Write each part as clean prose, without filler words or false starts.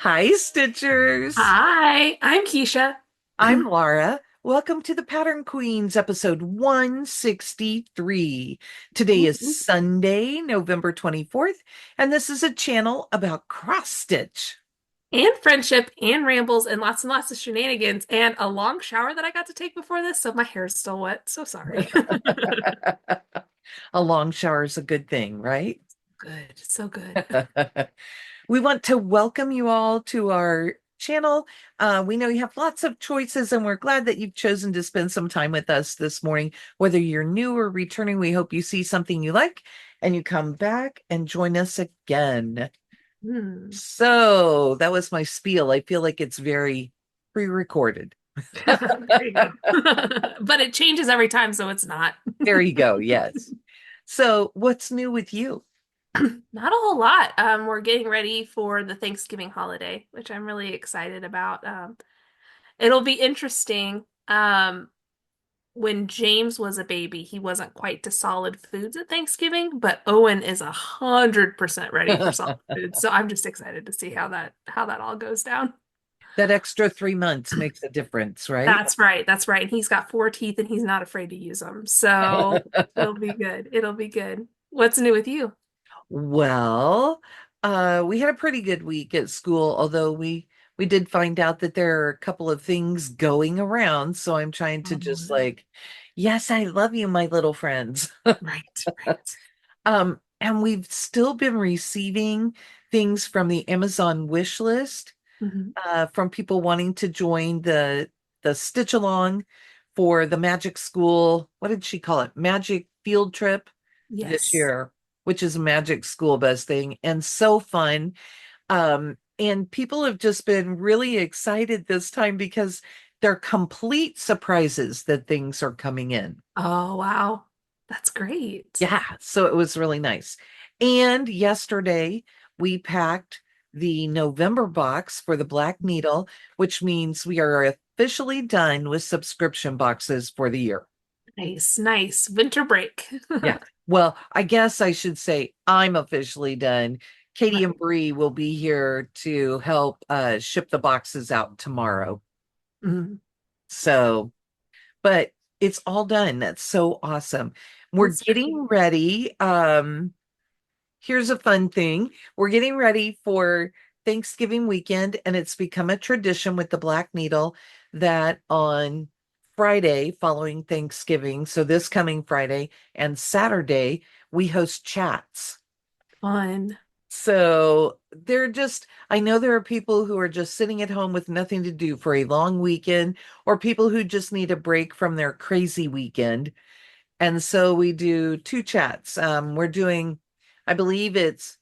Hi, Stitchers. Hi, I'm Keisha. I'm Laura. Welcome to the Pattern Queens, episode 163. Today is Sunday, November 24th, and this is a channel about cross stitch. And friendship and rambles and lots of shenanigans and a long shower that I got to take before this, so my hair's still wet. So sorry. A long shower is a good thing, right? Good, so good. We want to welcome you all to our channel. We know you have lots of choices, and we're glad that you've chosen to spend some time with us this morning. Whether you're new or returning, we hope you see something you like and you come back and join us again. Hmm. So that was my spiel. I feel like it's very pre-recorded. There you go. But it changes every time, so it's not. There you go. Yes. So what's new with you? Not a whole lot. We're getting ready for the Thanksgiving holiday, which I'm really excited about. It'll be interesting. When James was a baby, he wasn't quite to solid foods at Thanksgiving, but Owen is 100% ready for solid foods. So I'm just excited to see how that all goes down. That extra 3 months makes a difference, right? That's right. That's right. And he's got four teeth and he's not afraid to use them. So it'll be good. It'll be good. What's new with you? Well, we had a pretty good week at school, although we did find out that there are a couple of things going around. So I'm trying to Oh just no. like, yes, I love you, my little friends. Right, right. And we've still been receiving things from the Amazon wish list, Mhm. from people wanting to join the stitch along for the magic school. What did she call it? Magic field trip this Yes. year, which is a magic school bus thing and so fun. And people have just been really excited this time because they're complete surprises that things are coming in. Oh wow. That's great. Yeah, so it was really nice. And yesterday we packed the November box for the Black Needle, which means we are officially done with subscription boxes for the year. Nice, nice. Winter break. Yeah. Well, I guess I should say I'm officially done. Katie and Right. Bree will be here to help ship the boxes out tomorrow. Mhm. So, but it's all done. That's so awesome. We're That's getting great. ready. Here's a fun thing. We're getting ready for Thanksgiving weekend, and it's become a tradition with the Black Needle that on Friday following Thanksgiving, so this coming Friday and Saturday, we host chats. Fun. So they're just, I know there are people who are just sitting at home with nothing to do for a long weekend, or people who just need a break from their crazy weekend. And so we do two chats. We're doing, I believe it's,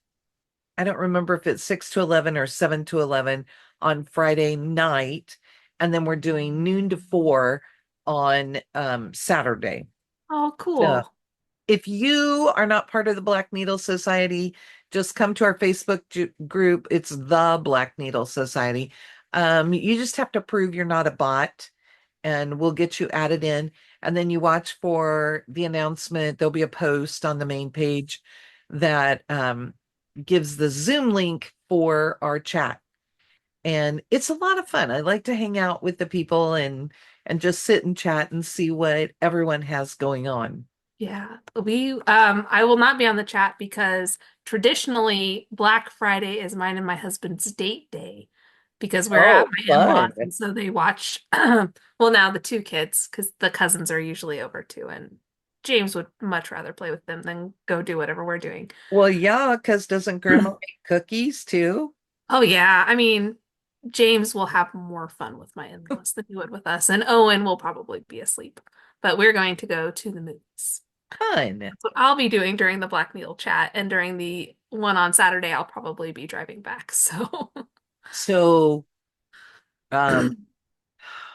I don't remember if it's 6 to 11 or 7 to 11 on Friday night. And then we're doing noon to 4 on Saturday. Oh, So cool. if you are not part of the Black Needle Society, just come to our Facebook group. It's the Black Needle Society. You just have to prove you're not a bot, and we'll get you added in. And then you watch for the announcement. There'll be a post on the main page that gives the Zoom link for our chat. And it's a lot of fun. I like to hang out with the people and just sit and chat and see what everyone has going on. Yeah. I will not be on the chat because traditionally Black Friday is mine and my husband's date day because we're at Oh, my fun. in-laws and so they watch well now the two kids because the cousins are usually over too and James would much rather play with them than go do whatever we're doing. Well, yeah, because doesn't grandma make cookies too? Oh yeah, I mean, James will have more fun with my in-laws than he would with us, and Owen will probably be asleep. But we're going to go to the movies. Fun. That's what I'll be doing during the Black Needle chat, and during the one on Saturday, I'll probably be driving back. So, So, um,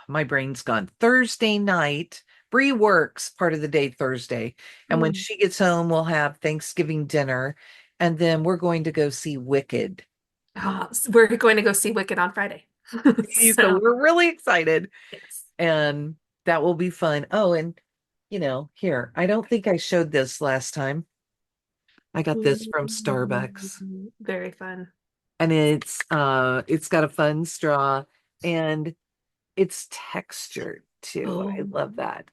my brain's gone. Thursday night, Bree works part of the day Thursday. And when Mm. she gets home, we'll have Thanksgiving dinner. And then we're going to go see Wicked. So we're going to go see Wicked on Friday. So So, we're really excited. yes. And that will be fun. Oh, and here, I don't think I showed this last time. I got this from Starbucks. Ooh, very fun. and it's got a fun straw and it's textured too. I Oh, love that.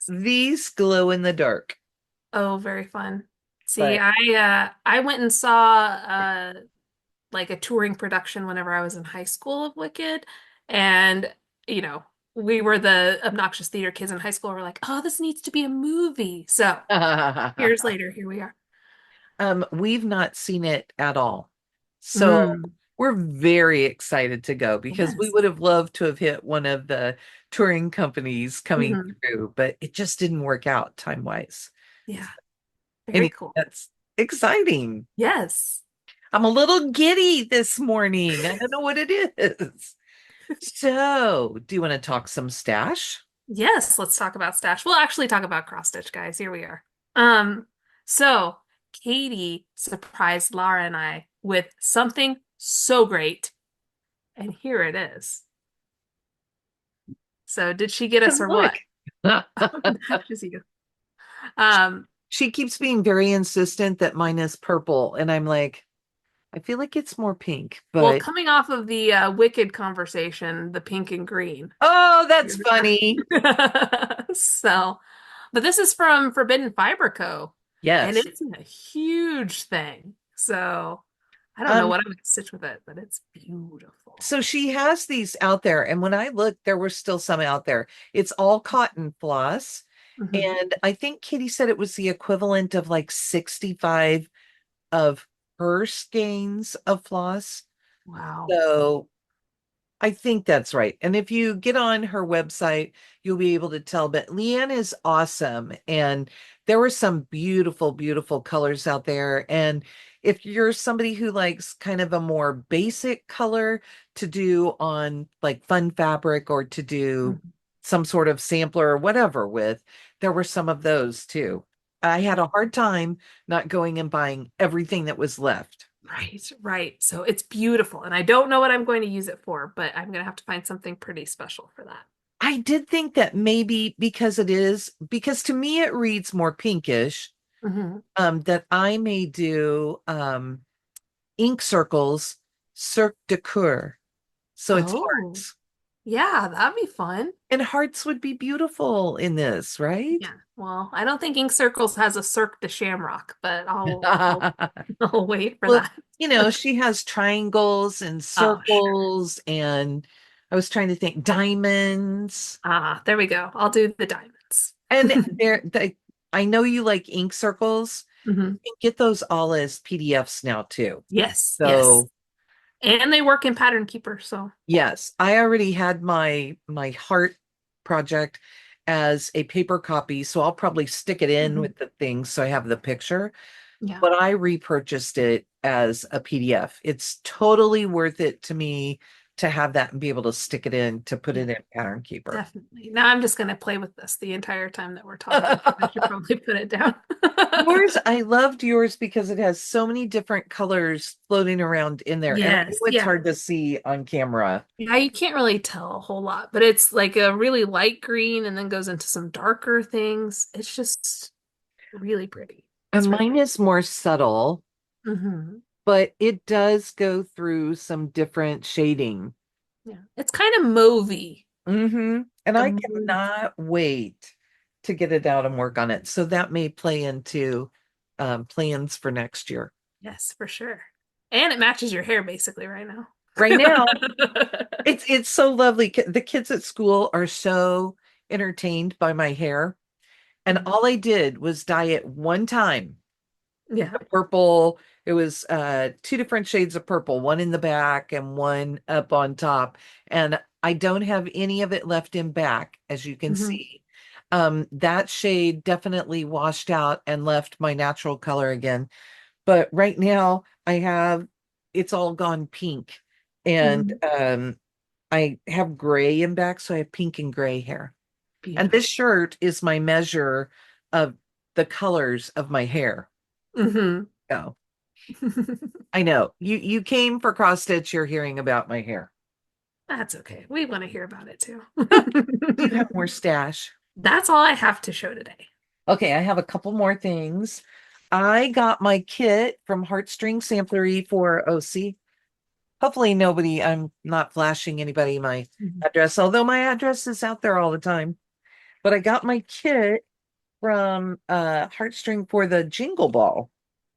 These glow in the dark, oh, very fun. See, but I went and saw like a touring production whenever I was in high school of Wicked, and you know, we were the obnoxious theater kids in high school. We're like, oh, this needs to be a movie. So years later, here we are. we've not seen it at all. So Mm, we're very excited to go because we yes. would have loved to have hit one of the touring companies coming Hmm. through, but it just didn't work out time-wise. Yeah, very Anyway, cool. that's exciting. Yes. I'm a little giddy this morning. I don't know what it is. So, do you want to talk some stash? Yes, let's talk about stash. We'll actually talk about cross stitch, guys. Here we are. So Katie surprised Lara and I with something so great, and here it is. So did she get us And or look. what? Just you. Um, She keeps being very insistent that mine is purple, and I'm like, I feel like it's more pink, well, but coming off of the Wicked conversation, the pink and green. oh, that's funny. So, but this is from Forbidden Fiber Co. And Yes. it's a huge thing. So I don't know Um, what I'm going to stitch with it, but it's beautiful. so she has these out there, and when I looked, there were still some out there. It's all cotton floss, Hmm. and I think Kitty said it was the equivalent of like 65 of her skeins of floss. Wow. So I think that's right. And if you get on her website, you'll be able to tell. But Leanne is awesome. And there were some beautiful, beautiful colors out there. And if you're somebody who likes kind of a more basic color to do on like fun fabric or to do Mhm. some sort of sampler or whatever with, there were some of those too. I had a hard time not going and buying everything that was left. Right, right. So it's beautiful. And I don't know what I'm going to use it for, but I'm going to have to find something pretty special for that. I did think that maybe because to me it reads more pinkish, Hmm. that I may do ink circles, cirque de coeur. So it's Oh, hearts. yeah, that'd be fun. And hearts would be beautiful in this, right? Yeah. Well, I don't think Ink Circles has a Cirque de Shamrock, but I'll I'll wait for Well, that. she has triangles and Oh, sure. circles, and I was trying to think diamonds. Ah, there we go. I'll do the diamonds. And I know you like ink circles. Hmm. You can get those all as PDFs now too. Yes, yes. So And they work in Pattern Keeper, so yes, I already had my heart project as a paper copy, so I'll probably stick it in mhm. with the thing so I have the picture. Yeah, But I repurchased it as a PDF. It's totally worth it to me to have that and be able to stick it in to put yeah, it in Pattern Keeper. definitely. Now I'm just gonna play with this the entire time that we're talking. I should probably put it down. Yours, I loved yours because it has so many different colors floating around in there. And I know Yes, it's yeah. hard to see on camera. Yeah, you can't really tell a whole lot, but it's like a really light green and then goes into some darker things. It's just really pretty. And It's really mine is more subtle, hmm. but it does go through some different shading. Yeah. It's kind of mauvey. And A I mauve. cannot wait to get it out and work on it. So that may play into plans for next year. Yes, for sure. And it matches your hair basically right now. Right now, it's so lovely. The kids at school are so entertained by my hair. And Mhm. all I did was dye it one time. Yeah. The purple, it was two different shades of purple, one in the back and one up on top. And I don't have any of it left in back, as you can Hmm. see. That shade definitely washed out and left my natural color again. But right now I have it's all gone pink. And Hmm. I have gray in back, so I have pink and gray hair. And this Beautiful. shirt is my measure of the colors of my hair. Hmm. Oh, I know. You came for cross stitch, you're hearing about my hair. That's okay. We want to hear about it too. Do you have more stash? That's all I have to show today. Okay, I have a couple more things. I got my kit from Heartstring Samplery for OC. Hopefully nobody, I'm not flashing anybody my Mhm. address, although my address is out there all the time. But I got my kit from Heartstring for the Jingle Ball.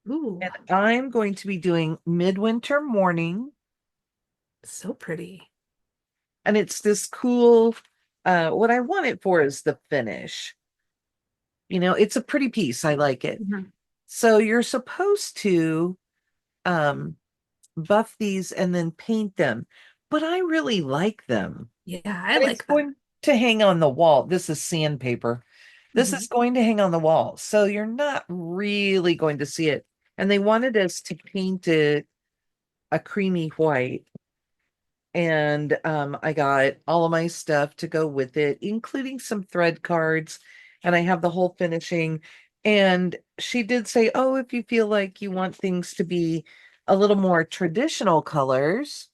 Ooh, And I'm going to be doing Midwinter Morning. so pretty. And it's this cool, what I want it for is the finish. It's a pretty piece. I like it. Mhm. So you're supposed to um buff these and then paint them, but I really like them. Yeah, I And it's like that. going to hang on the wall. This is sandpaper. This Mhm. is going to hang on the wall. So you're not really going to see it. And they wanted us to paint it a creamy white. And I got all of my stuff to go with it, including some thread cards. And I have the whole finishing. And she did say, oh, if you feel like you want things to be a little more traditional colors,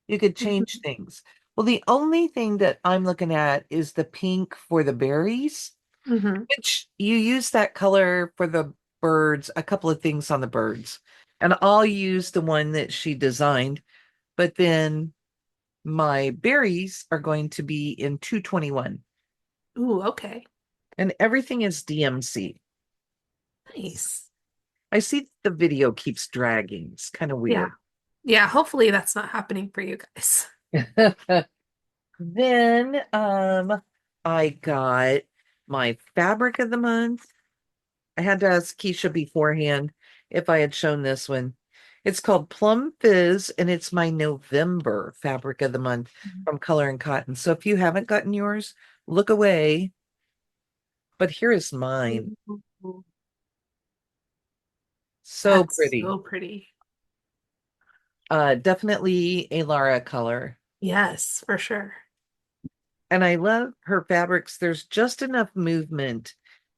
you could change Mhm. things. Well, the only thing that I'm looking at is the pink for the berries, Mhm. which you use that color for the birds, a couple of things on the birds. And I'll use the one that she designed, but then my berries are going to be in 221 Ooh, okay. and everything is DMC. Nice. I see the video keeps dragging. It's kind of Yeah. weird. Yeah, hopefully that's not happening for you guys. Then I got my fabric of the month. I had to ask Keisha beforehand if I had shown this one. It's called Plum Fizz, and it's my November fabric of the month from Color and Cotton. So if you haven't gotten yours, look away. But here is mine. Ooh, So that's pretty. so pretty. Definitely a Lara color. Yes, for sure. And I love her fabrics. There's just enough movement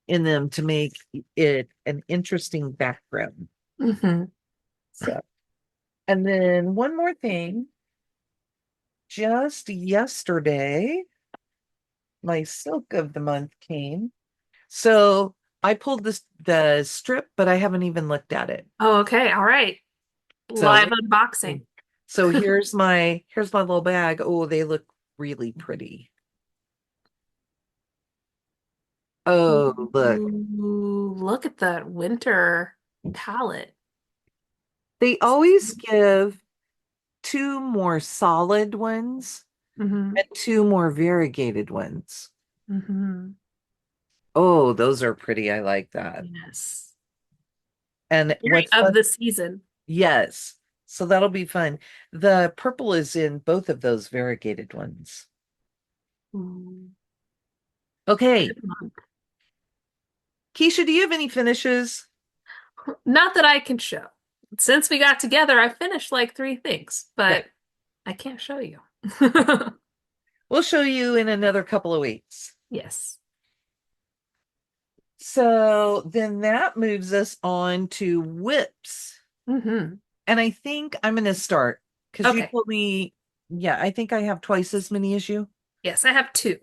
in them to make it an interesting background. Hmm. So, and then one more thing, just yesterday, my silk of the month came. So I pulled the strip, but I haven't even looked at it. Oh, okay. All right. So Live unboxing. here's my little bag. Oh, they look really pretty. Oh, look. Ooh, look at that winter palette. They always give two more solid ones Hmm. and two more variegated ones. Hmm. Oh, those are pretty. I like that. Yes. And Very what's of fun? the season. Yes. So that'll be fun. The purple is in both of those variegated ones. Ooh, Okay. good one. Keisha, do you have any finishes? Not that I can show. Since we got together, I finished like three things, Yeah. but I can't show you. We'll show you in another couple of weeks. Yes. So then that moves us on to whips. Hmm. And I think I'm going to start because you Okay. told me, yeah, I think I have twice as many as you. Yes, I have two.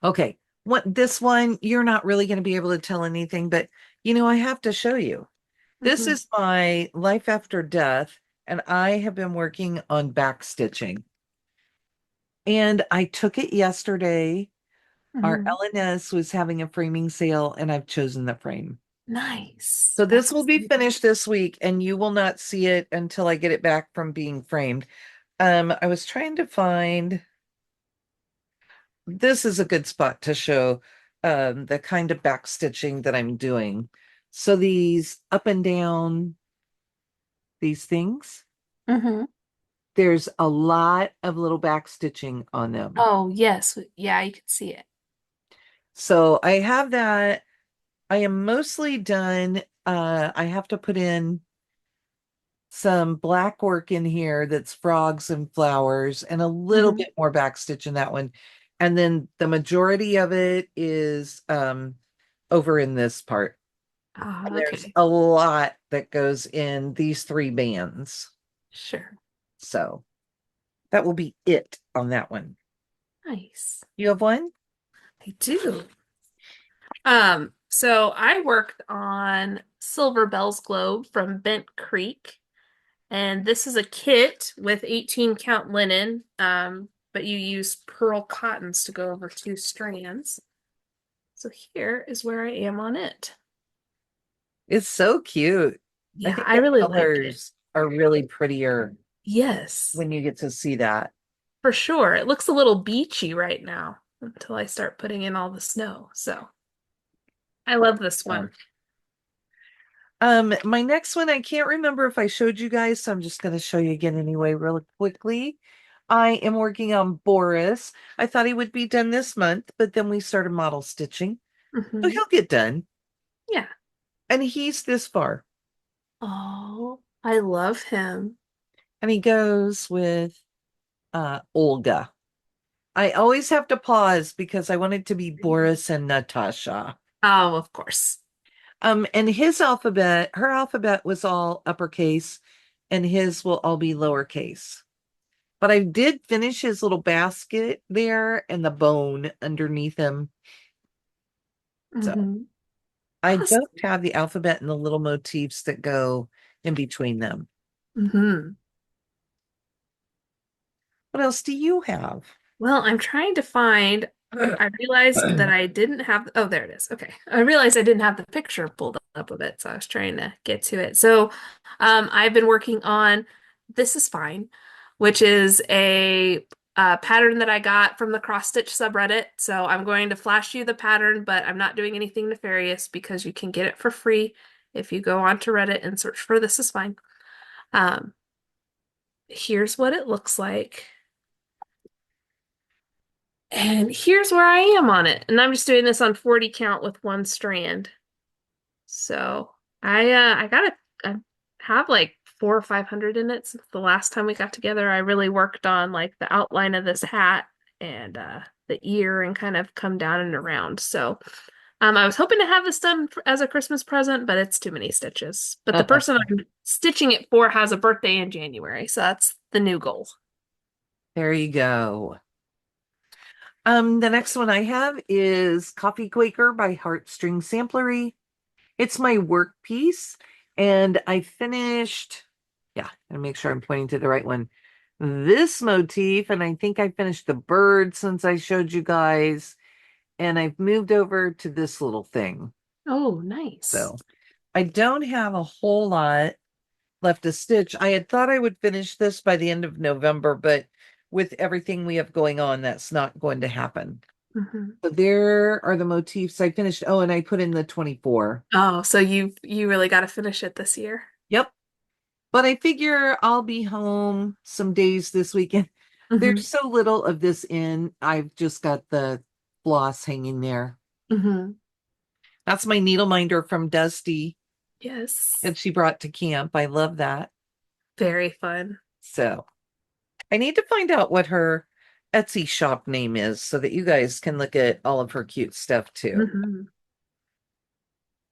Okay. This one, you're not really going to be able to tell anything, but I have to show you. This Hmm. is my life after death, and I have been working on back stitching. And I took it yesterday. Our Hmm. LNS was having a framing sale, and I've chosen the frame. Nice. So That's this will be exciting. finished this week, and you will not see it until I get it back from being framed. I was trying to find this is a good spot to show the kind of back stitching that I'm doing. So these up and down, these things, Hmm. there's a lot of little back stitching on them. Oh, yes. Yeah, you can see it. So I have that. I am mostly done. I have to put in some black work in here that's frogs and flowers and a little Hmm. bit more backstitch in that one. And then the majority of it is over in this part. Ah, And there's okay. a lot that goes in these three bands. Sure. So that will be it on that one. Nice. You have one? I do. So I worked on Silver Bell's Globe from Bent Creek, And this is a kit with 18 count linen, but you use pearl cottons to go over 2 strands. So here is where I am on it. It's so cute. I Yeah, think I the really like it. colors are really prettier Yes, when you get to see that. for sure. It looks a little beachy right now until I start putting in all the snow. So I love this Oh. one. My next one, I can't remember if I showed you guys, so I'm just going to show you again anyway, really quickly. I am working on Boris. I thought he would be done this month, but then we started model stitching. So Hmm. he'll get done. Yeah. And he's this far. Oh, I love him. And he goes with Olga. I always have to pause because I want it to be Boris and Natasha. Oh, of course. And his alphabet, her alphabet was all uppercase, and his will all be lowercase. But I did finish his little basket there and the bone underneath him. So Hmm. I Awesome. don't have the alphabet and the little motifs that go in between them. Hmm. What else do you have? Well, I'm trying to find. I realized that I didn't have. Oh, there it is. Okay. I realized I didn't have the picture pulled up of it, so I was trying to get to it. So, I've been working on This Is Fine, which is a pattern that I got from the CrossStitch subreddit. So, I'm going to flash you the pattern, but I'm not doing anything nefarious because you can get it for free if you go onto Reddit and search for This Is Fine. Um, Here's what it looks like. And here's where I am on it. And I'm just doing this on 40 count with 1 strand. So I gotta I have like 400 or 500 in it since the last time we got together. I really worked on like the outline of this hat and the ear and kind of come down and around. So I was hoping to have this done as a Christmas present, but it's too many stitches. But the person I'm stitching it for has a birthday in January, so that's the new goal. There you go. The next one I have is Coffee Quaker by Heartstring Samplery. It's my work piece, and I finished, yeah, and make sure I'm pointing to the right one. This motif, and I think I finished the bird since I showed you guys, and I've moved over to this little thing. Oh, nice. So I don't have a whole lot left to stitch. I had thought I would finish this by the end of November, but with everything we have going on, that's not going to happen. Hmm. So there are the motifs I finished. Oh, and I put in the 24. Oh, so you really got to finish it this year. Yep. But I figure I'll be home some days this weekend. Hmm. There's so little of this in. I've just got the floss hanging there. Hmm. That's my needle minder from Dusty Yes. that she brought to camp. I love that. Very fun. So I need to find out what her Etsy shop name is so that you guys can look at all of her cute stuff too. Hmm.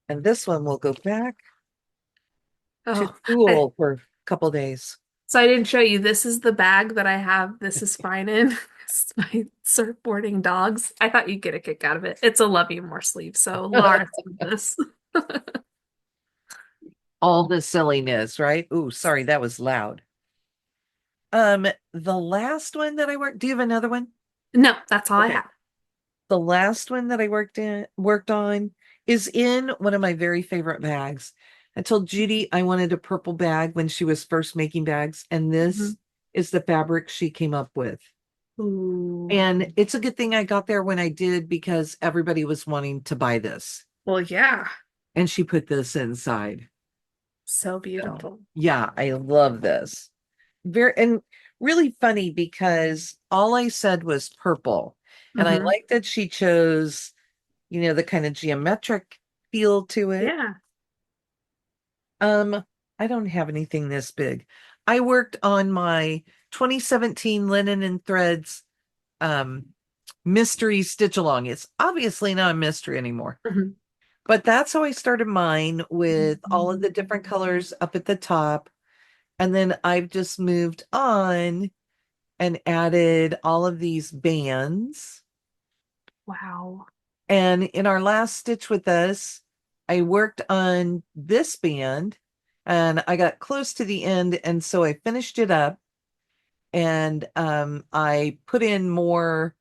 And this one will go back to Oh, school for a couple days. so I didn't show you. This is the bag that I have. This is fine in. It's my surfboarding dogs. I thought you'd get a kick out of it. It's a Love You More sleeve, so Laura sent this. All the silliness, right? Ooh, sorry, that was loud. The last one that I worked, do you have another one? No, that's all I Okay. have. The last one that I worked on is in one of my very favorite bags. I told Judy I wanted a purple bag when she was first making bags, and Mhm. this is the fabric she came up with. Ooh. And it's a good thing I got there when I did because everybody was wanting to buy this. Well, yeah. And she put this inside. So So, beautiful. yeah, I love this. Very and really funny because all I said was purple. And I Hmm. like that she chose, the kind of geometric feel to it. Yeah. Um, I don't have anything this big. I worked on my 2017 Linen and Threads um mystery stitch along. It's obviously not a mystery anymore. Mhm. But that's how I started mine with all of the different colors up at the top. And then I've just moved on and added all of these bands. Wow. And in our last stitch with us, I worked on this band and I got close to the end, and so I finished it up, and I put in more.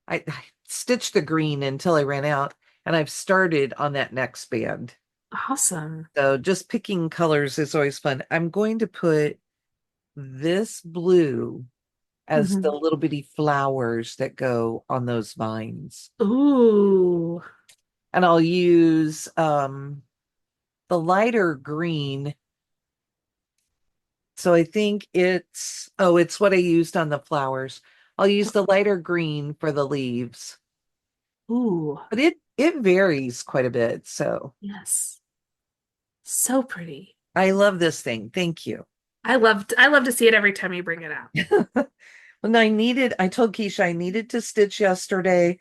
I stitched the green until I ran out, and I've started on that next band. Awesome. So just picking colors is always fun. I'm going to put this blue as the Hmm. little bitty flowers that go on those vines. Ooh. And I'll use the lighter green. So I think it's what I used on the flowers. I'll use the lighter green for the leaves, Ooh. but it varies quite a bit. So Yes. So pretty. I love this thing. Thank you. I love to see it every time you bring it out. When I told Keisha I needed to stitch yesterday,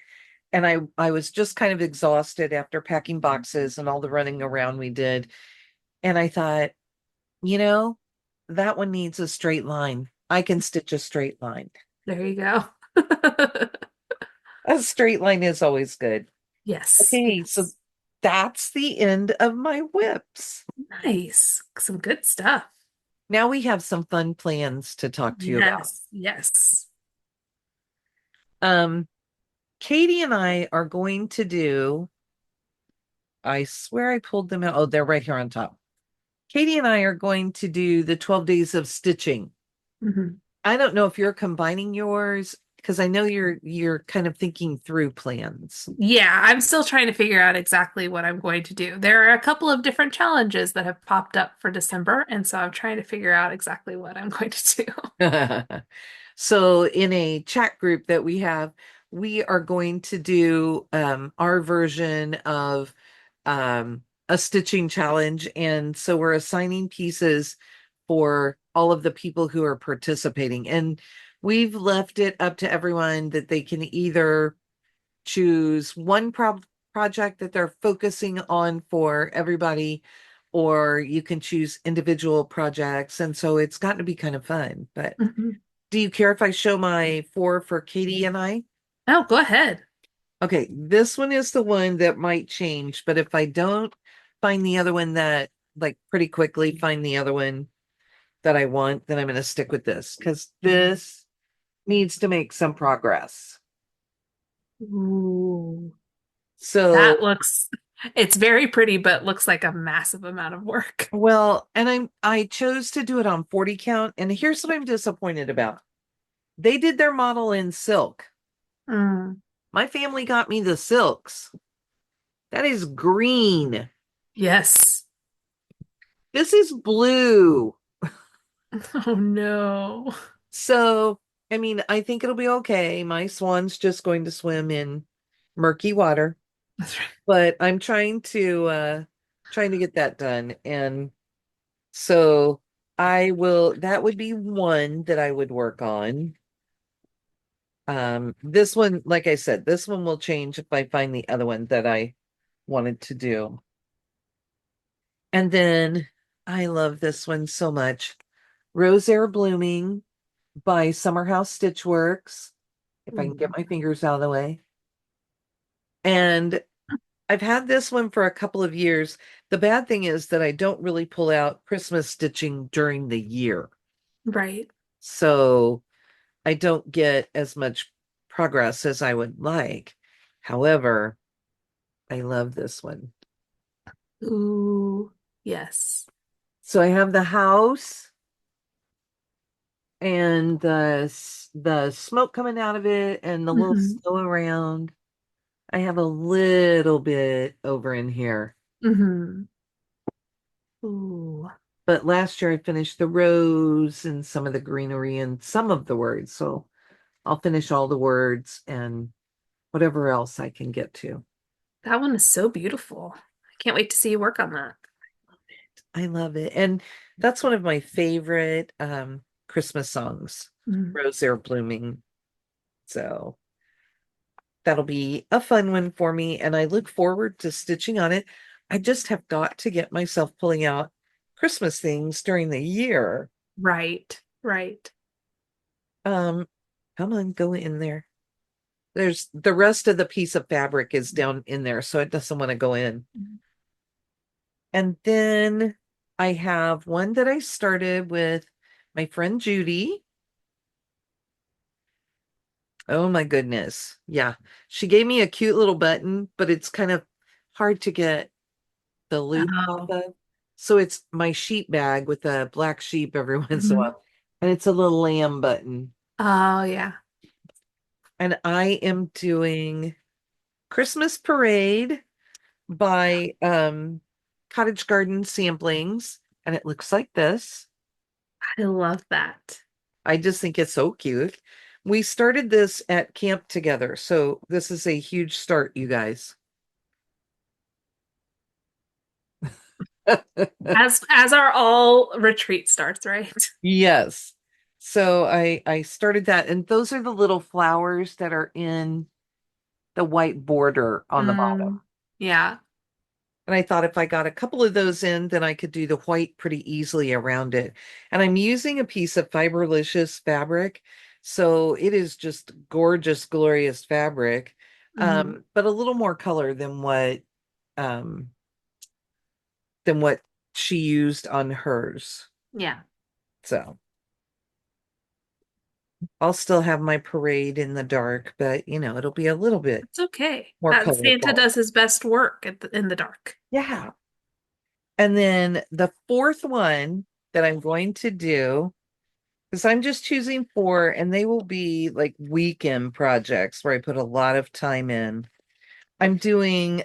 and I was just kind of exhausted after packing boxes and all the running around we did. And I thought, you know, that one needs a straight line. I can stitch a straight line. There you go. A straight line is always good. Yes, Okay, so yes. that's the end of my whips. Nice. Some good stuff. Now we have some fun plans to talk to you about. Yes, yes. Um, Katie and I are going to do, I swear I pulled them out. Oh, they're right here on top. Katie and I are going to do the 12 days of stitching. Mhm. I don't know if you're combining yours because I know you're kind of thinking through plans. Yeah, I'm still trying to figure out exactly what I'm going to do. There are a couple of different challenges that have popped up for December, and so I'm trying to figure out exactly what I'm going to do. So in a chat group that we have, we are going to do our version of a stitching challenge. And so we're assigning pieces for all of the people who are participating. And we've left it up to everyone that they can either choose one project that they're focusing on for everybody, or you can choose individual projects. And so it's gotten to be kind of fun. But Mhm. do you care if I show my four for Katie and I? Oh, go ahead. Okay, this one is the one that might change, but if I don't find the other one that, like, pretty quickly find the other one that I want, then I'm going to stick with this because this needs to make some progress. Ooh, that So, looks, it's very pretty, but looks like a massive amount of work. well, and I chose to do it on 40 count, and here's what I'm disappointed about. They did their model in silk. Mm, My family got me the silks. That is green. yes. This is blue. Oh no. So, I mean, I think it'll be okay. My swan's just going to swim in murky water, That's right. but I'm trying to get that done. And so that would be one that I would work on. This one, like I said, this one will change if I find the other one that I wanted to do. And then I love this one so much. Rose Air Blooming by Summerhouse Stitchworks. If I can get Ooh, my fingers out of the way. And I've had this one for a couple of years. The bad thing is that I don't really pull out Christmas stitching during the year. right. So I don't get as much progress as I would like. However, I love this one. Ooh, yes. So I have the house and the smoke coming out of it and the little Hmm. snow around. I have a little bit over in here. Hmm. Ooh, But last year I finished the rose and some of the greenery and some of the words. So I'll finish all the words and whatever else I can get to. that one is so beautiful. I can't wait to see you work on that. I love it. And that's one of my favorite Christmas songs, Mhm. Rose Air Blooming. So that'll be a fun one for me. And I look forward to stitching on it. I just have got to get myself pulling out Christmas things during the year. Right, right. Um, Come on, go in there. There's the rest of the piece of fabric is down in there, so it doesn't want to go in. And then I have one that I started with my friend Judy. Oh my goodness. Yeah. She gave me a cute little button, but it's kind of hard to get the loop off Oh. of. So it's my sheep bag with a black sheep every once in a Mhm. while. And it's a little lamb button. Oh, yeah. And I am doing Christmas Parade by Cottage Garden Samplings. And it looks like this. I love that. I just think it's so cute. We started this at camp together. So this is a huge start, you guys. As our all retreat starts, right? Yes. So I started that, and those are the little flowers that are in the white border on the bottom. Mm, yeah. And I thought if I got a couple of those in, then I could do the white pretty easily around it. And I'm using a piece of Fiberlicious fabric. So it is just gorgeous, glorious fabric. Hmm. But a little more color um than what she used on hers. Yeah. So I'll still have my parade in the dark, but it'll be a little bit It's okay. more That Santa colorful. does his best work in the dark. Yeah. And then the fourth one that I'm going to do, because I'm just choosing four, and they will be like weekend projects where I put a lot of time in. I'm doing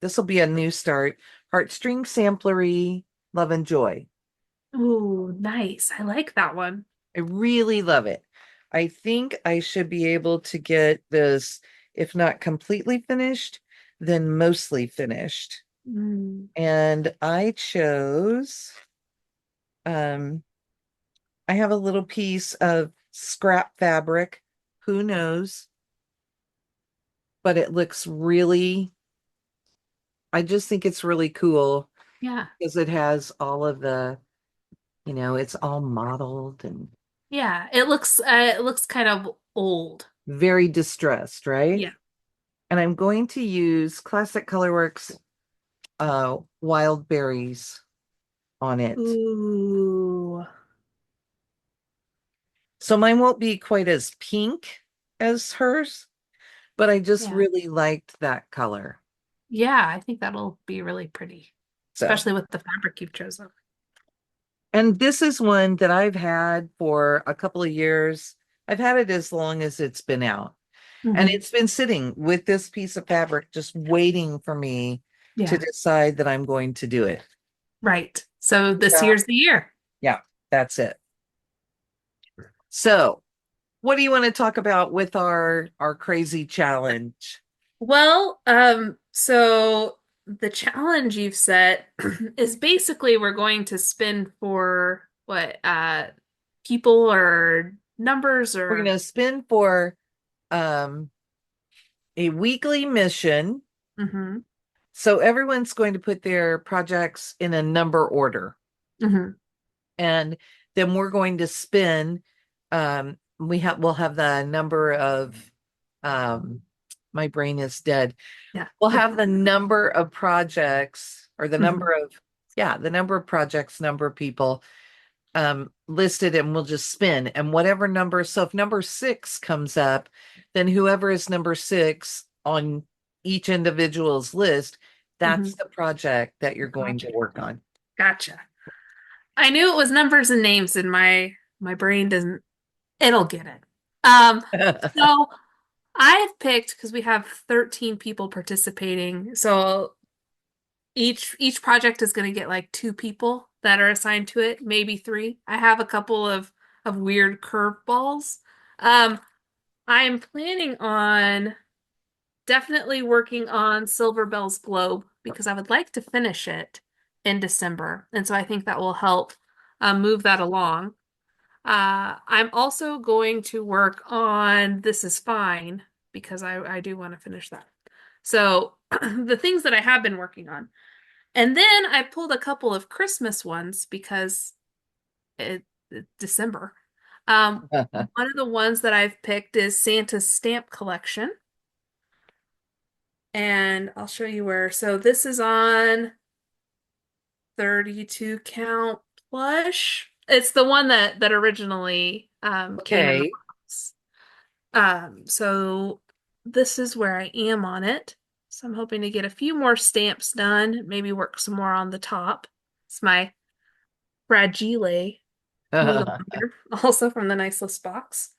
this will be a new start, Heartstring Samplery, Love and Joy. Ooh, nice. I like that one. I really love it. I think I should be able to get this, if not completely finished, then mostly finished. Mm, And I chose, um, I have a little piece of scrap fabric. Who knows? But it looks really, I just think it's really cool yeah. because it has all of it's all modeled and Yeah. It looks kind of old. very distressed, right? Yeah. And I'm going to use Classic Colorworks wild berries on it. Ooh. So mine won't be quite as pink as hers, but I just Yeah. really liked that color. Yeah, I think that'll be really pretty, So, especially with the fabric you've chosen. and this is one that I've had for a couple of years. I've had it as long as it's been out. And Hmm. it's been sitting with this piece of fabric, just waiting for me to Yeah. decide that I'm going to do it. Right. So this Yeah. year's the year. Yeah, that's it. So, what do you want to talk about with our crazy challenge? Well, so the challenge you've set is basically we're going to spin for what, people or numbers We're going or to spin for um, a weekly mission. hmm So everyone's going to put their projects in a number order. hmm And then we're going to spin. We'll have the number of um, my brain is dead. yeah. We'll have the number of projects or the Mhm. number of the number of projects, number of people listed, and we'll just spin. And whatever number, so if number six comes up, then whoever is number six on each individual's list, Hmm. that's the project that you're going to Project. work on. Gotcha. I knew it was numbers and names and my brain doesn't, it'll get it. So I've picked because we have 13 people participating. So each project is going to get like two people that are assigned to it, maybe three. I have a couple of weird curveballs. Um, I'm planning on definitely working on Silver Bell's Globe because I would like to finish it in December, and so I think that will help move that along. I'm also going to work on This Is Fine because I do want to finish that. So the things that I have been working on. And then I pulled a couple of Christmas ones because it's December. One of the ones that I've picked is Santa's Stamp Collection. And I'll show you where. So this is on 32 count plush. It's the one that originally came in the Okay. box. So this is where I am on it. So I'm hoping to get a few more stamps done, maybe work some more on the top. It's my fragile glue liner, also from the Nice List box.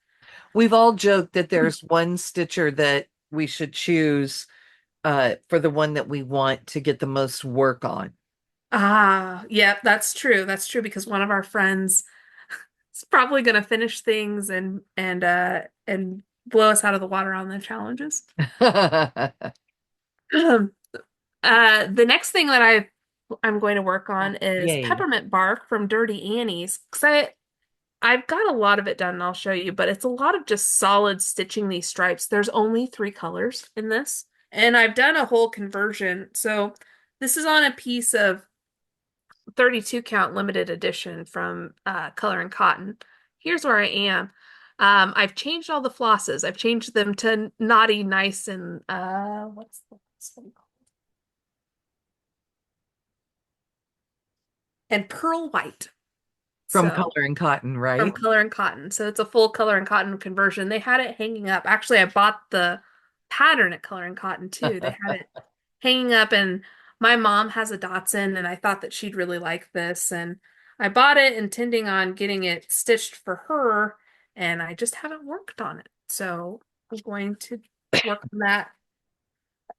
We've all joked that there's one stitcher that we should choose for the one that we want to get the most work on. Ah, yeah, that's true. That's true because one of our friends is probably going to finish things and blow us out of the water on the challenges. The next thing that I'm going to work on is Yay. peppermint bark from Dirty Annie's because I've got a lot of it done and I'll show you, but it's a lot of just solid stitching these stripes. There's only 3 colors in this, and I've done a whole conversion. So this is on a piece of 32 count limited edition from Color and Cotton. Here's where I am. I've changed all the flosses. I've changed them to naughty, nice, and what's this one called? And pearl white. From So Color and Cotton, from right? Color and Cotton. So it's a full Color and Cotton conversion. They had it hanging up. Actually, I bought the pattern at Color and Cotton too. They had it hanging up, and my mom has a Dotson, and I thought that she'd really like this. And I bought it intending on getting it stitched for her, and I just haven't worked on it. So I'm going to work on that.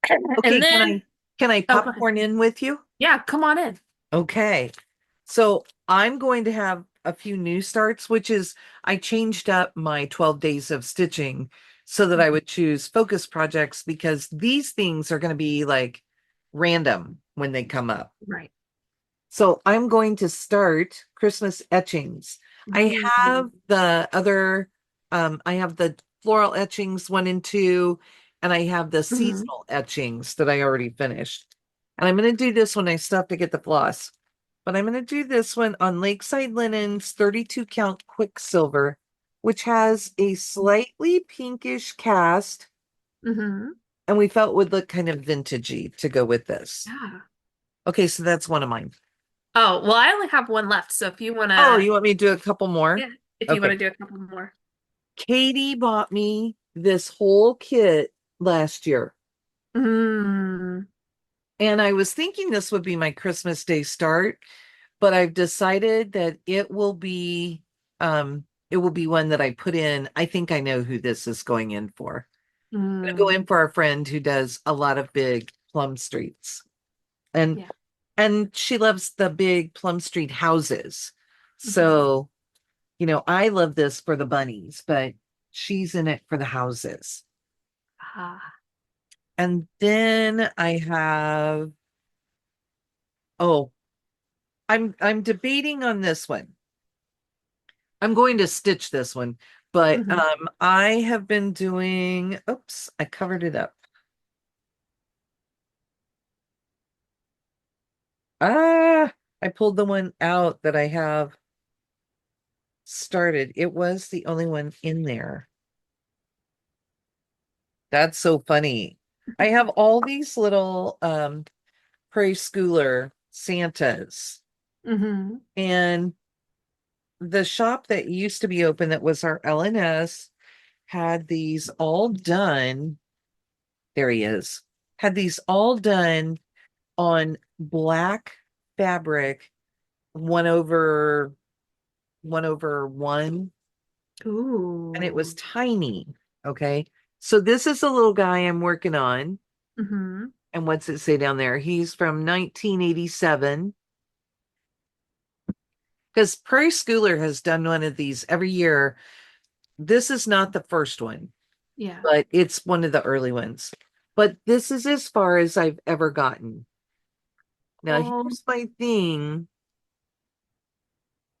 Okay, And then, can I oh, go ahead. popcorn in with you? Yeah, come on in. Okay. So I'm going to have a few new starts, which is I changed up my 12 days of stitching so that I would choose focus projects because these things are going to be like random when they come up. Right. So I'm going to start Christmas etchings. I have Ooh. the other, I have the floral etchings 1 and 2, and I have the Mhm. seasonal etchings that I already finished. And I'm going to do this when I stop to get the floss. But I'm going to do this one on Lakeside Linens 32 count Quicksilver, which has a slightly pinkish cast, Mhm. and we felt would look kind of vintagey to go with this. Yeah. Okay, so that's one of mine. Oh, well, I only have one left, so if you want Oh, to, you want me to do a couple more? yeah, if you want Okay. to do a couple more. Katie bought me this whole kit last year. Mm. And I was thinking this would be my Christmas Day start, but I've decided that it will be one that I put in. I think I know who this is going in for. I'm gonna go Mm. in for our friend who does a lot of big Plum Streets. And Yeah. and she loves the big Plum Street houses. Mhm. So, I love this for the bunnies, but she's in it for the houses. Ah. And then I have, oh, I'm debating on this one. I'm going to stitch this one, but Mhm. I have been doing, oops, I covered it up. I pulled the one out that I have started. It was the only one in there. That's so funny. I have all these little prairie schooler Santas, Mhm. and the shop that used to be open that was our LNS had these all done. There he is. Had these all done on black fabric, 1/1, and it was Ooh. tiny. Okay. So this is a little guy I'm working on. Mhm. And what's it say down there? He's from 1987. Because Prairie Schooler has done one of these every year. This is not the first one, Yeah. but it's one of the early ones. But this is as far as I've ever gotten. Now, Oh. here's my thing.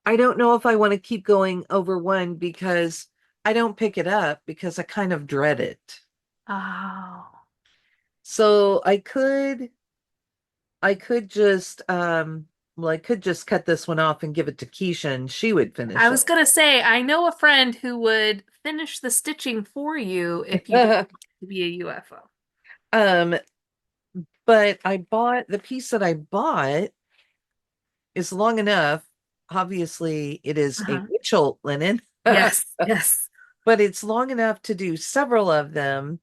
I don't know if I want to keep going over one because I don't pick it up because I kind of dread it. Oh. So I could just well, I could just cut this one off and give it to Keisha and she would I finish was gonna say, I know a friend who would finish the stitching for you if you didn't it. want it to be a UFO. Um, but I bought the piece that I bought is long enough. Obviously, it is a Uh-huh. Mitchell linen, Yes, yes. but it's long enough to do several of them.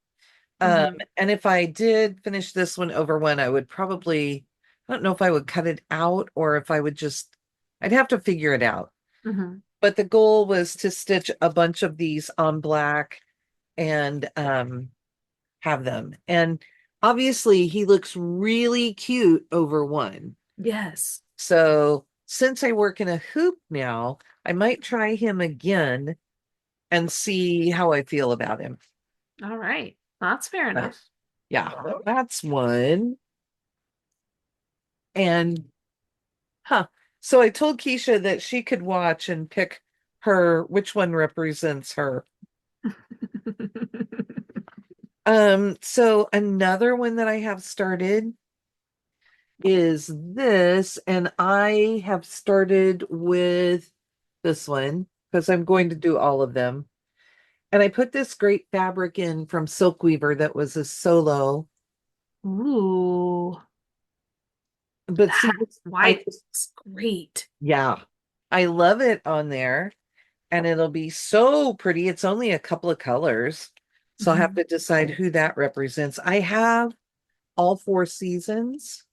Hmm. And if I did finish this one over one, I would probably, I don't know if I would cut it out or if I would just, I'd have to figure it out. Hmm. But the goal was to stitch a bunch of these on black and have them. And obviously, he looks really cute over one. Yes. So since I work in a hoop now, I might try him again and see how I feel about him. All right. That's fair Uh, enough. yeah, that's one. And huh. So I told Keisha that she could watch and pick her which one represents her. So another one that I have started is this, and I have started with this one because I'm going to do all of them. And I put this great fabric in from Silkweaver that was a solo. Ooh, But see, that I white looks great. yeah, I love it on there, and it'll be so pretty. It's only a couple of colors, so I'll have Mhm. to decide who that represents. I have all four seasons,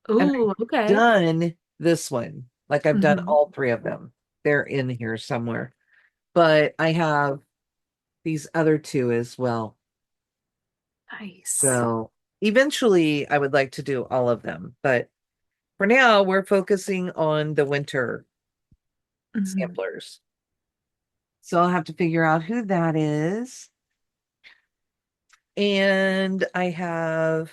and I've Ooh, okay. done this one. Like I've done Hmm. all three of them. They're in here somewhere, but I have these other two as well. Nice. So eventually I would like to do all of them, but for now we're focusing on the winter Hmm. samplers. So I'll have to figure out who that is. And I have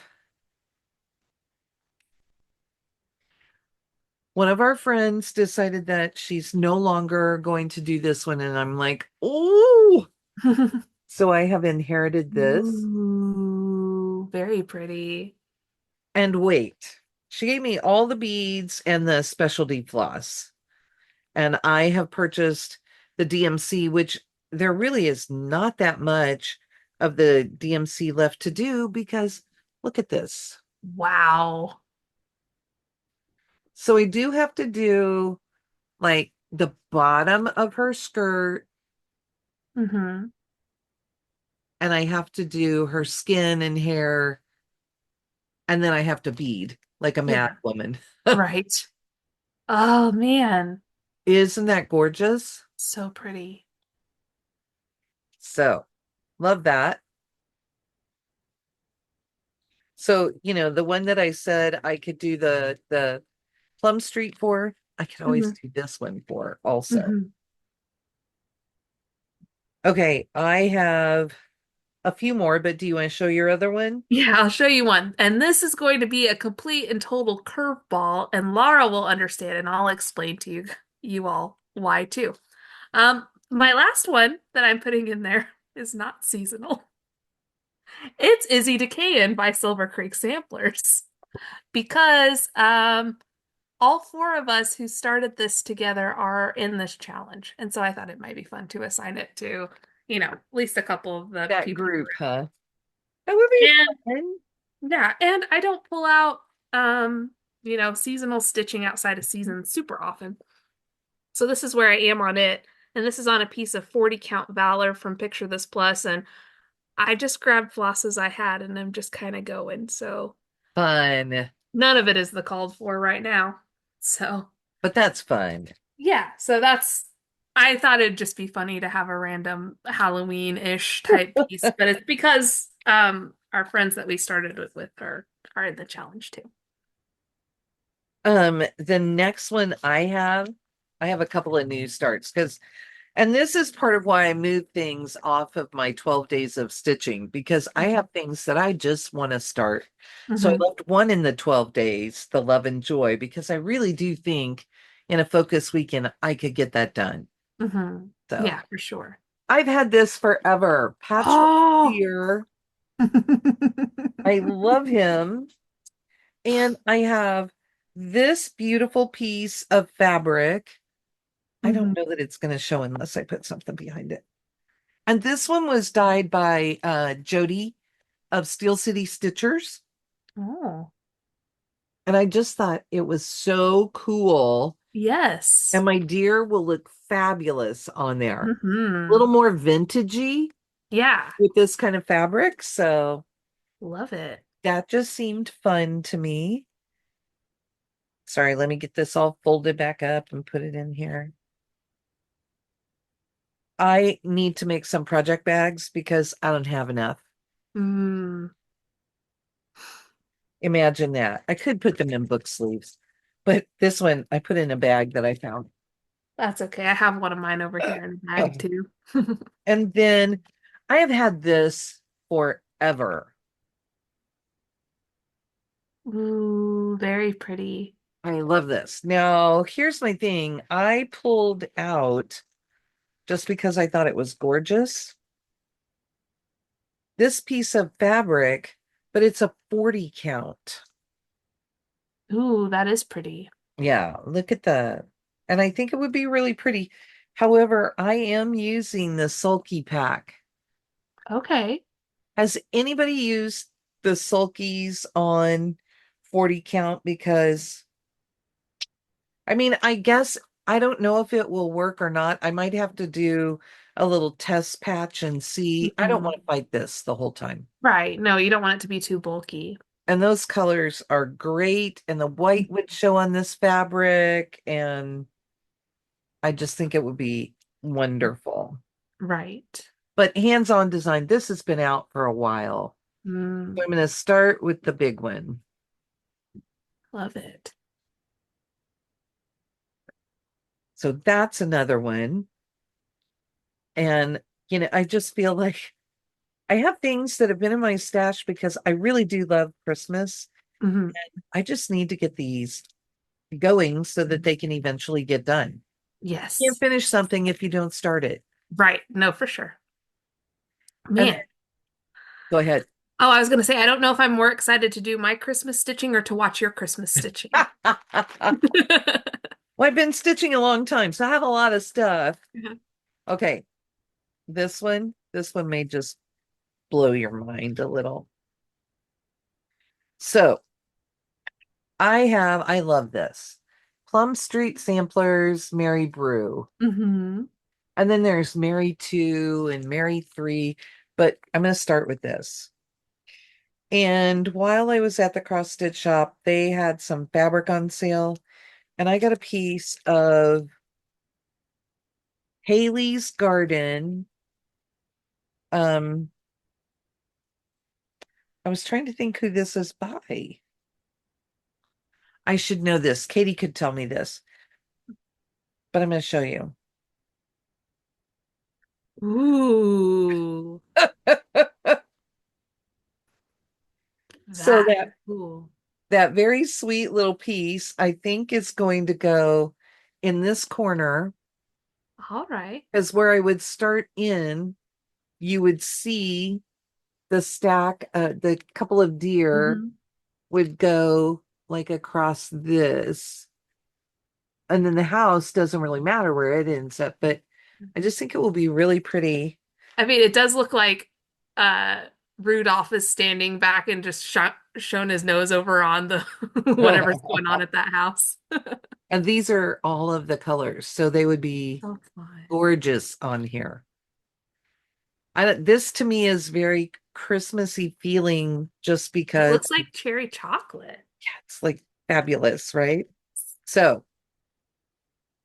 one of our friends decided that she's no longer going to do this one. And I'm like, oh, so I have inherited this. Ooh, very pretty. And wait, she gave me all the beads and the specialty floss. And I have purchased the DMC, which there really is not that much of the DMC left to do because look at this. Wow. So I do have to do like the bottom of her skirt, Hmm. and I have to do her skin and hair, and then I have to bead like a mad Yeah, woman. right. Oh man, Isn't that gorgeous? so pretty. So love that. So, the one that I said I could do the Plum Street for, I could always Hmm. do this one for also. Hmm. Okay, I have a few more, but do you want to show your other one? Yeah, I'll show you one. And this is going to be a complete and total curveball, and Laura will understand, and I'll explain to you all why too. My last one that I'm putting in there is not seasonal. It's Izzy Decayan by Silver Creek Samplers. Because all four of us who started this together are in this challenge. And so I thought it might be fun to assign it to, at least a couple of the That people who group, are. huh? That would be And fun. yeah, and I don't pull out seasonal stitching outside of season super often. So this is where I am on it. And this is on a piece of 40 count Valor from Picture This Plus. And I just grabbed flosses I had and I'm just kind of going. So Fun, none of it is the called for right now. So but that's fun. yeah, so I thought it'd just be funny to have a random Halloween-ish type piece, but it's because our friends that we started with are in the challenge too. The next one I have a couple of new starts and this is part of why I moved things off of my 12 days of stitching because I have things that I just want to start. So I Hmm. left one in the 12 days, the love and joy, because I really do think in a focus weekend I could get that done. Hmm. So Yeah, for sure. I've had this forever. Patchwork Oh. here. I love him. And I have this beautiful piece of fabric. I Hmm. don't know that it's going to show unless I put something behind it. And this one was dyed by Jody of Steel City Stitchers. Oh. And I just thought it was so cool. Yes. And my deer will look fabulous on there. A little Hmm. more vintagey Yeah. with this kind of fabric. So Love it. that just seemed fun to me. Sorry, let me get this all folded back up and put it in here. I need to make some project bags because I don't have enough. Mm, Imagine that. I could put them in book sleeves, but this one I put in a bag that I found. that's okay. I have one of mine over here in a bag too. And then I have had this forever. Ooh, very pretty. I love this. Now, here's my thing. I pulled out just because I thought it was gorgeous. This piece of fabric, but it's a 40 count. Ooh, that is pretty. Yeah, look at the, and I think it would be really pretty. However, I am using the sulky pack. Okay. Has anybody used the sulkies on 40 count? Because I mean, I guess I don't know if it will work or not. I might have to do a little test patch and see. I don't Mhm. want to fight this the whole time. Right. No, you don't want it to be too bulky. And those colors are great, and the white would show on this fabric, and I just think it would be wonderful. Right. But hands-on design, this has been out for a while. So Mm, I'm going to start with the big one. love it. So that's another one. And, I just feel like I have things that have been in my stash because I really do love Christmas. Hmm. I just need to get these going so that they can eventually get done. Can't Yes. finish something if you don't start it. Right. No, for sure. And Man. go ahead. Oh, I was gonna say, I don't know if I'm more excited to do my Christmas stitching or to watch your Christmas stitching. Well, I've been stitching a long time, so I have a lot of stuff. Okay, this one may just blow your mind a little. So I love this. Plum Street Samplers, Mary Brew. Hmm. And then there's Mary 2 and Mary 3, but I'm going to start with this. And while I was at the cross stitch shop, they had some fabric on sale, and I got a piece of Haley's Garden. Um, I was trying to think who this is by. I should know this. Katie could tell me this, but I'm going to show you. Ooh, So that that is cool. that very sweet little piece, I think is going to go in this corner, All right. because where I would start in, you would see the stack, the couple of deer Hmm. would go like across this. And then the house doesn't really matter where it ends up, but I just think it will be really pretty. I mean, it does look like uh Rudolph is standing back and just shown his nose over on the whatever's going on at that house. And these are all of the colors, so they would be So fun. gorgeous on here. This to me is very Christmassy feeling just It because looks like cherry chocolate. it's like fabulous, right? So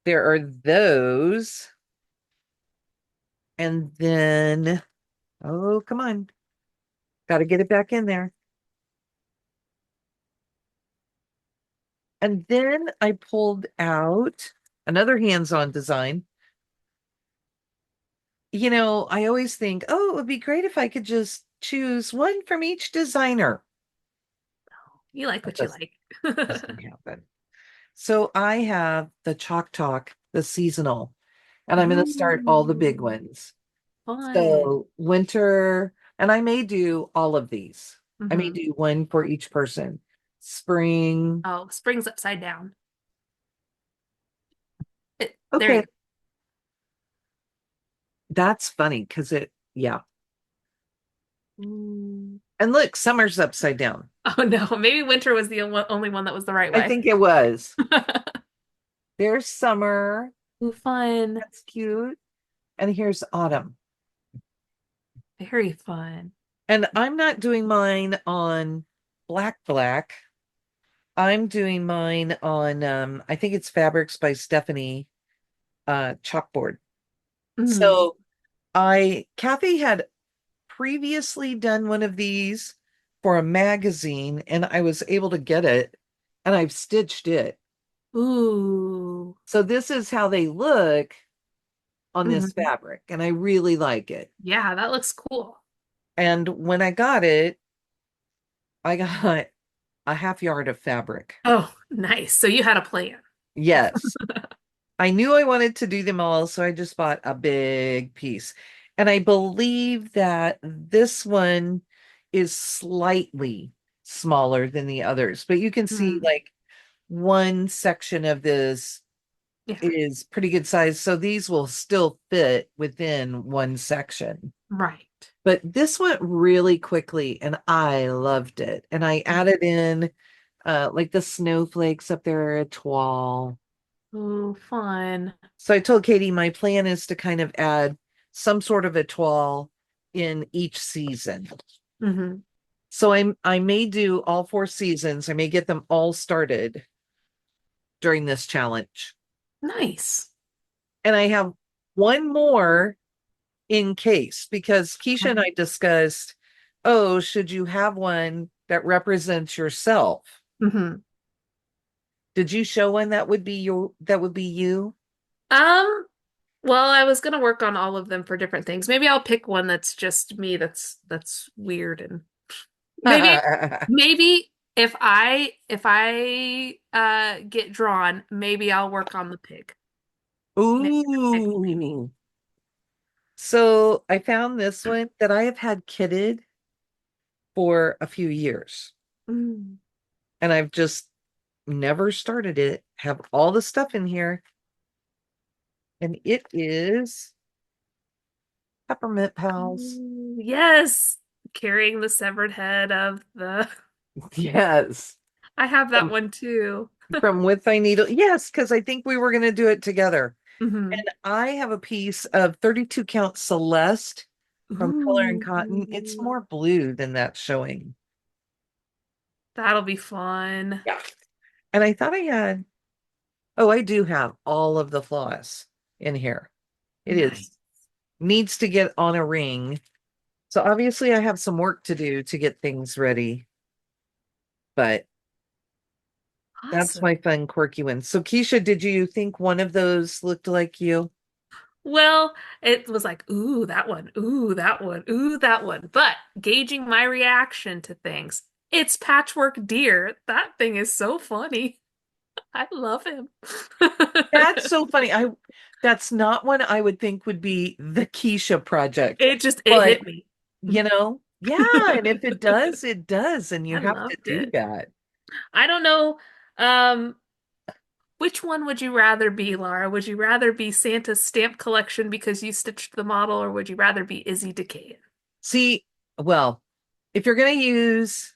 there are those. And then, oh, come on. Got to get it back in there. And then I pulled out another hands-on design. I always think, oh, it would be great if I could just choose one from each designer. You like That what you doesn't like. happen. So I have the Chalk Talk, the seasonal, and I'm going to start all the big Ooh, ones. fun. So winter, and I may do all of these. I may Hmm. do one for each person. Spring. Oh, spring's upside down. There you Okay, go. that's funny because yeah. Ooh. And look, summer's upside down. Oh no, maybe winter was the only one that was the right I way. think it was. There's summer. Ooh, fun. That's cute. And here's autumn. Very fun. And I'm not doing mine on black. I'm doing mine on I think it's Fabrics by Stephanie chalkboard. Mm. So Kathy had previously done one of these for a magazine and I was able to get it and I've stitched it. Ooh. So this is how they look on this Mhm. fabric and I really like it. Yeah, that looks cool. And when I got it, I got a half yard of fabric. Oh, nice. So you had a plan. Yes. I knew I wanted to do them all, so I just bought a big piece. And I believe that this one is slightly smaller than the others, but you can see Mm. like one section of this Yeah, is pretty good size. So these will still fit within one section. right. But this went really quickly and I loved it. And I added in like the snowflakes up there, a toile. Ooh, fun. So I told Katie my plan is to kind of add some sort of a toile in each season. Hmm. So I may do all 4 seasons. I may get them all started during this challenge. Nice. And I have one more in case because Keisha and I discussed, oh, should you have one that represents yourself? Hmm. Did you show one that would be you? Um, well, I was gonna work on all of them for different things. Maybe I'll pick one that's just me that's weird and maybe maybe if I get drawn, maybe I'll work on the pig. Maybe I'll pick maybe. Ooh. So I found this one that I have had kitted for a few years Mm, and I've just never started it. Have all the stuff in here. And it is Peppermint Pals. ooh, yes, carrying the severed head of the. Yes. I have that From, one too. from With Thy Needle. Yes, because I think we were going to do it together. Hmm. And I have a piece of 32 count Celeste from Color and Cotton. It's Ooh, more blue than that's showing. that'll be fun. Yeah. And I thought I had, oh, I do have all of the floss in here. It Nice. is needs to get on a ring. So obviously I have some work to do to get things ready, but that's Awesome. my fun quirky one. So Keisha, did you think one of those looked like you? Well, it was like, ooh, that one, ooh, that one, ooh, that one. But gauging my reaction to things, it's Patchwork Deer. That thing is so funny. I love him. That's so funny. That's not one I would think would be the Keisha project. It But hit me. yeah, and if it does, it does, and you I have to loved do it. that. I don't know. Um, which one would you rather be, Laura? Would you rather be Santa's stamp collection because you stitched the model, or would you rather be Izzy Decay? See, well, if you're gonna use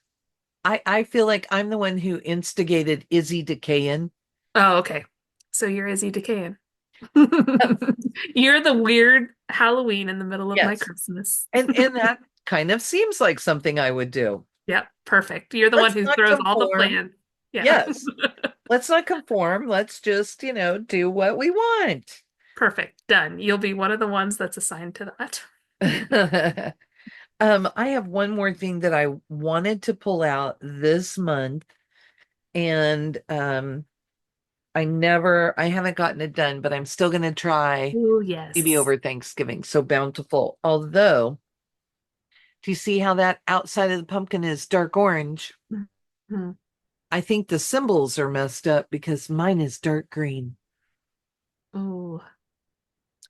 I feel like I'm the one who instigated Izzy Decayan. Oh, okay. So you're Izzy Decay. Uh, You're the weird Halloween in the middle of my yes. Christmas. And that kind of seems like something I would do. Yep, perfect. You're the one Let's who not throws all the conform. plans. Yeah. Yes. Let's not conform. Let's just, do what we want. Perfect. Done. You'll be one of the ones that's assigned to that. I have one more thing that I wanted to pull out this month, and I haven't gotten it done, but I'm still gonna try Oh, maybe yes. over Thanksgiving. So bountiful. Although, do you see how that outside of the pumpkin is dark orange? Mhm. I think the symbols are messed up because mine is dark green. Ooh.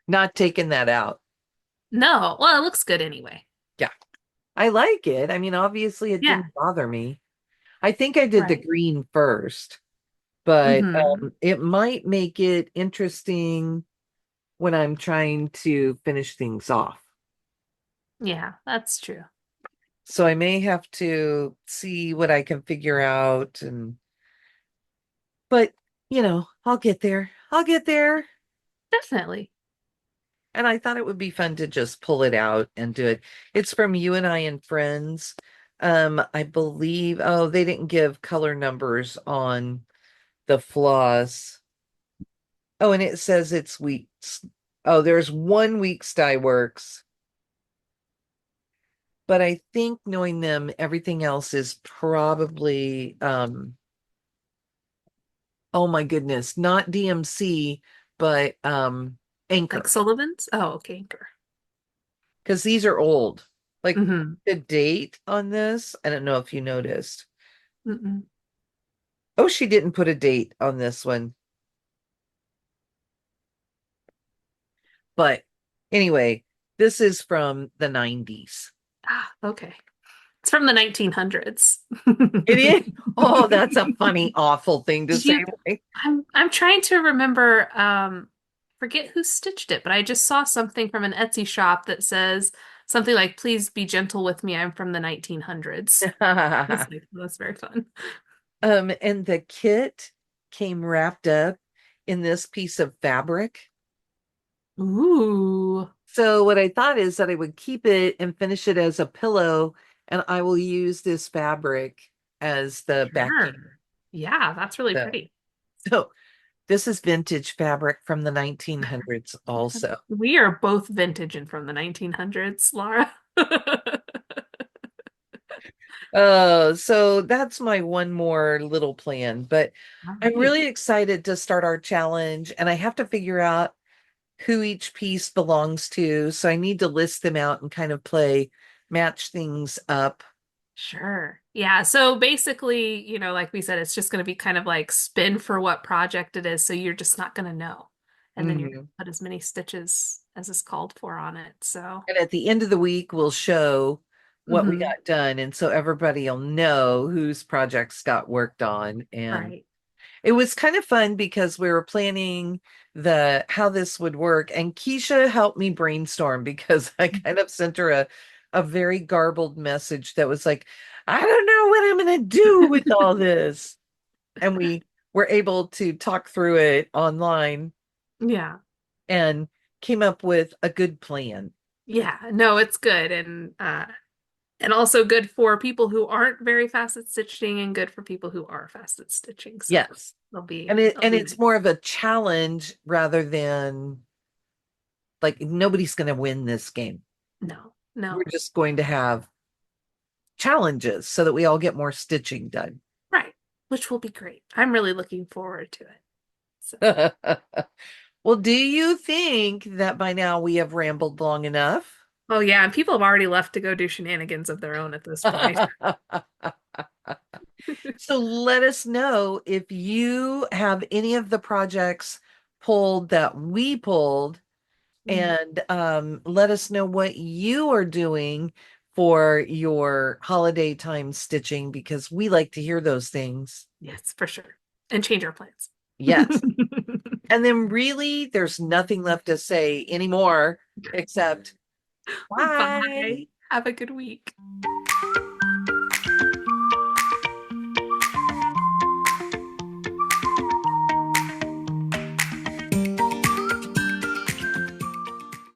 Not taking that out. No. Well, it looks good anyway. Yeah, I like it. I mean, obviously, it Yeah. didn't bother me. I think I did the Right. green first, but Hmm. it might make it interesting when I'm trying to finish things off. Yeah, that's true. So I may have to see what I can figure out but I'll get there. I'll get there. Definitely. And I thought it would be fun to just pull it out and do it. It's from You and I and Friends. I believe, oh, they didn't give color numbers on the floss. Oh, and it says it's weeks. Oh, there's 1 week Stye Works. But I think knowing them, everything else is probably oh my goodness, not DMC, but Like Anchor. Sullivan's? Oh, okay. Anchor. Because these are old. Like Mm-hmm. the date on this, I don't know if you noticed. Mm-mm. Oh, she didn't put a date on this one. But anyway, this is from the 90s. Ah, okay. It's from the 1900s. It is. Oh, that's a funny, awful thing to Did say. you I'm trying to remember forget who stitched it, but I just saw something from an Etsy shop that says something like please be gentle with me. I'm from the 1900s. That's very fun. And the kit came wrapped up in this piece of fabric. Ooh, So what I thought is that I would keep it and finish it as a pillow, and I will use this fabric as the sure. backing. Yeah, that's really So, pretty. so this is vintage fabric from the 1900s also. We are both vintage and from the 1900s, Laura. So that's my one more little plan, but All I'm right. really excited to start our challenge, and I have to figure out who each piece belongs to. So I need to list them out and kind of match things up. Sure. Yeah. So basically, like we said, it's just going to be kind of like spin for what project it is. So you're just not going to know. And then you're going Mhm. to put as many stitches as is called for on it. So, And at the end of the week, we'll show what we mhm. got done. And so everybody will know whose projects got worked on. And Right. it was kind of fun because we were planning the how this would work. And Keisha helped me brainstorm because I kind of sent her a very garbled message that was like, I don't know what I'm gonna do with all this. And we were able to talk through it online Yeah. and came up with a good plan. Yeah. No, it's good. And also good for people who aren't very fast at stitching and good for people who are fast at stitching. So Yes. they'll And be it they'll and be it's nice. more of a challenge rather than like nobody's going to win this game. No, We're no. just going to have challenges so that we all get more stitching done. Right. Which will be great. I'm really looking forward to it. So Well, do you think that by now we have rambled long enough? oh yeah, and people have already left to go do shenanigans of their own at this point. So let us know if you have any of the projects pulled that we pulled, Mm, and let us know what you are doing for your holiday time stitching because we like to hear those things. yes, for sure. And change our plans. Yes. And then really, there's nothing left to say anymore except Bye. bye. Have a good week.